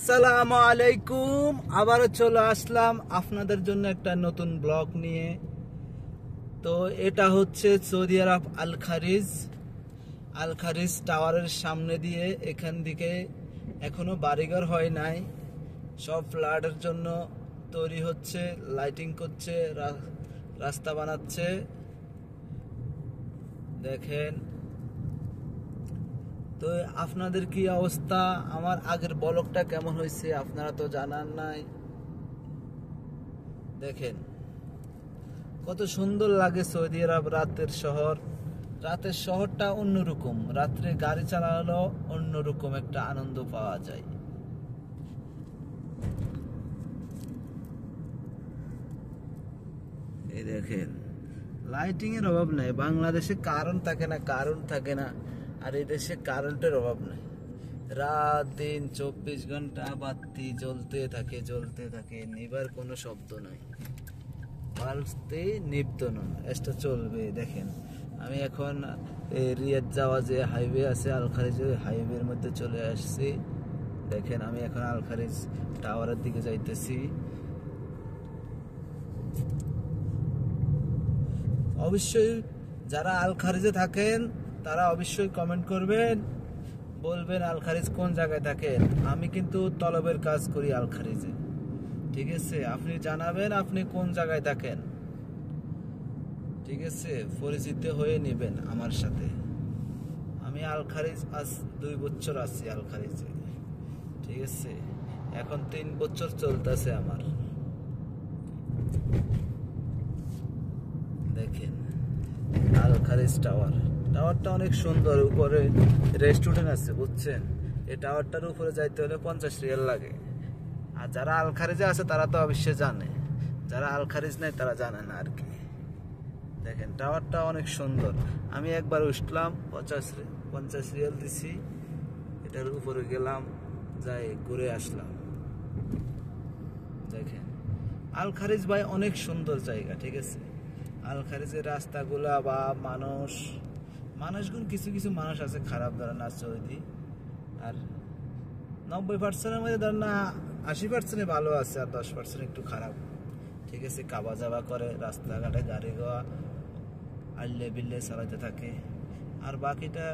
আসসালামু আলাইকুম। আবারও চলে আসলাম আপনাদের জন্য একটা নতুন ব্লগ নিয়ে। তো এটা হচ্ছে সৌদি আরব আল খারিজ টাওয়ারের সামনে দিয়ে। এখান দিকে এখনো বাড়িঘর হয় নাই, সব ফ্ল্যাটের জন্য তৈরি হচ্ছে, লাইটিং করছে, রাস্তা বানাচ্ছে। দেখেন তো আপনাদের কি অবস্থা, আমার আগের ব্লগটা কেমন হয়েছে আপনারা তো জানান নাই। দেখেন কত সুন্দর লাগে সৌদি আরব রাতের শহর। রাতের শহরটা অন্যরকম, রাত্রে গাড়ি চালানো অন্যরকম একটা আনন্দ পাওয়া যায়। এই দেখেন লাইটিং এর অভাব নাই, বাংলাদেশে কারেন্ট থাকে না, আর এই দেশে কারেন্টের অভাব নাই। রাত দিন 24 ঘন্টা বাতি জ্বলতে থাকে, নিবার কোনো শব্দ নাই, বালতে নিব্ধ না, এটা চলবে। দেখেন আমি এখন রিয়াদ যাওয়া যে হাইওয়ে আছে আল খারিজ, হাইওয়ের মধ্যে চলে আসছি। দেখেন আমি এখন আল খারিজ টাওয়ারের দিকে যাইতেছি। অবশ্যই যারা আল খারিজে থাকেন তারা অবশ্যই কমেন্ট করবেন, বলবেন আল খারিজ কোন জায়গায় থাকেন। আমি কিন্তু তলবের কাজ করি আল খারিজে, ঠিক আছে? আপনি জানাবেন আপনি কোন জায়গায় থাকেন, ঠিক আছে? পরিচিত হয়ে নেবেন আমার সাথে। আমি আল খারিজ আজ 2 বছর আছি আল খারিজে, ঠিক আছে? এখন 3 বছর চলতেছে আমার। দেখেন আল খারিজ টাওয়ারটা অনেক সুন্দর, উপরে রেস্টুরেন্ট আছে, বুঝছেন? এই টাওয়ারটার উপরে যাইতে হলে 50 রিয়াল লাগে। আর যারা আল খারিজে আছে তারা তো অবশ্যই জানে, যারা আল খারিজ নাই তারা জানে না আর কি। দেখেন টাওয়ারটা অনেক সুন্দর। আমি একবার উঠলাম, 50 রিয়াল দিছি, এটার উপরে গেলাম, যাই ঘুরে আসলাম। দেখেন আল খারিজ ভাই অনেক সুন্দর জায়গা, ঠিক আছে? আল খারিজের রাস্তাগুলা বা মানুষগুলো, কিছু মানুষ আছে খারাপ, ধরেন না সৌদি, আর 90%-এর মধ্যে ধরেন না 80% ভালো আছে, আর 10% একটু খারাপ, ঠিক আছে? কাবা যাবা করে, রাস্তাঘাটে গাড়ি গোয়া আল্লে বিল্লে চালাইতে থাকে, আর বাকিটা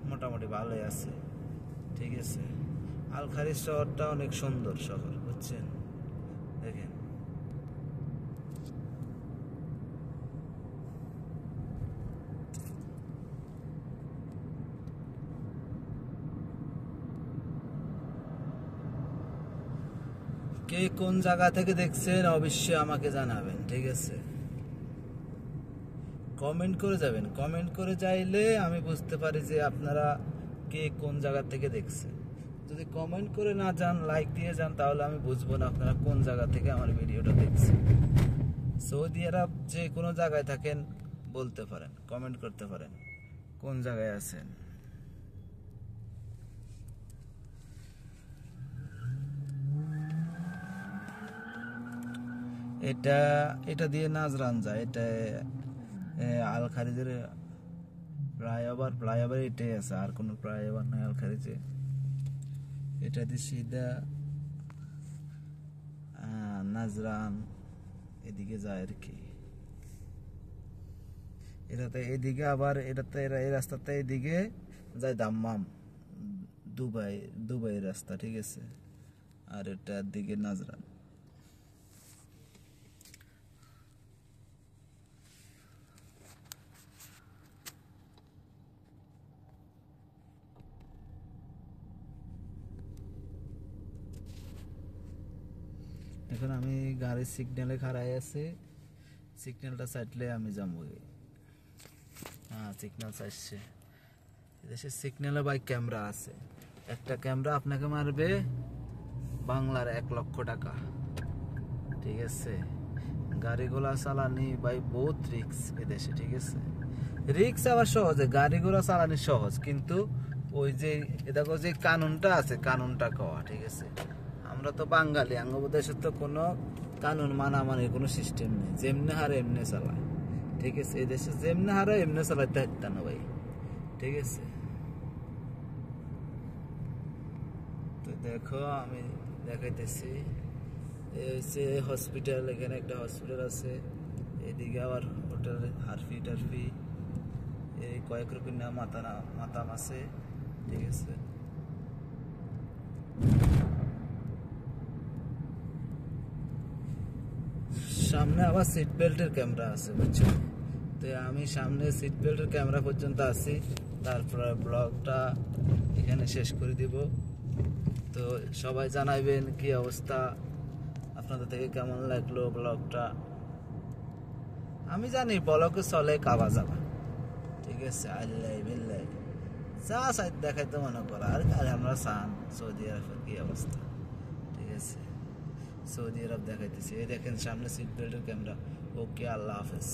মোটামুটি ভালোই আছে, ঠিক আছে? আল খারিজ শহরটা অনেক সুন্দর শহর, বুঝছেন? দেখেন কে কোন জায়গা থেকে দেখছেন অবশ্যই আমাকে জানাবেন, ঠিক আছে? কমেন্ট করে যাবেন, কমেন্ট করে যাইলে আমি বুঝতে পারি যে আপনারা কে কোন জায়গা থেকে দেখছেন। যদি কমেন্ট করে না যান, লাইক দিয়ে যান, তাহলে আমি বুঝবো না আপনারা কোন জায়গা থেকে আমার ভিডিওটা দেখছেন। সৌদি আরব যে কোনো জায়গায় থাকেন বলতে পারেন, কমেন্ট করতে পারেন কোন জায়গায় আছেন। এটা দিয়ে নাজরান যায়, এটা আল খারিজের ফ্লাইওভার এটাই আছে, আর কোনো ফ্লাইওভার নাই আল খারিজে। এটা দিয়ে সিধা নাজরান এদিকে যায় আর কি। এটাতে এদিকে আবার এই রাস্তাতে এদিকে যায় দাম্মাম, দুবাই রাস্তা, ঠিক আছে? আর এটার দিকে নাজরান। এখন আমি গাড়ির সিগন্যালে খাড়াই আছে, সিগন্যালটা চাইলে আমি যাবো। হ্যাঁ সিগন্যাল চাইছে, এদেশে সিগন্যালে ভাই ক্যামেরা আছে, একটা ক্যামেরা আপনাকে মারবে বাংলার 1 লক্ষ টাকা, ঠিক আছে? গাড়িগুলা চালানি ভাই বহুত রিক্স এদেশে, ঠিক আছে? রিক্স আবার সহজে, গাড়িগুলা চালানি সহজ, কিন্তু ওই যে দেখো যে কানুনটা আছে, কানুনটা কওয়া, ঠিক আছে? আমরা তো বাঙালি, দেশের তো কোনো কানুন মানামানির কোনো সিস্টেম নেই, যেমনে হারে এমনি চালায়, ঠিক আছে? এই দেশে যেমনে হারে এমনি চালাইতে হারত না ভাই, ঠিক আছে? তো দেখো আমি দেখাইতেছি, এই হচ্ছে হসপিটাল, এখানে একটা হসপিটাল আছে, এদিকে আবার হোটেল হারফি টারফি, এই কয়েক রুপির না মাতাম আছে, ঠিক আছে। সামনে আবার সিট বেল্টের ক্যামেরা আছে, বুঝছো? তো আমি সামনে সিট বেল্টের ক্যামেরা পর্যন্ত আছি, তারপরে ব্লগটা এখানে শেষ করে দিব। তো সবাই জানাইবেন কি অবস্থা, আপনাদের থেকে কেমন লাগলো ব্লগটা। আমি জানি ব্লগে চলে কাবা যাবা, ঠিক আছে। আল্লাহ বিল্লাহ যা সাইড দেখাইতে মনে করা, আর আমরা চান সৌদি আরবের কি অবস্থা, ঠিক আছে। সৌদি আরব দেখাইতেছি, এই দেখেন সামনে সিট বেল্টের ক্যামেরা। ওকে, আল্লাহ হাফেজ।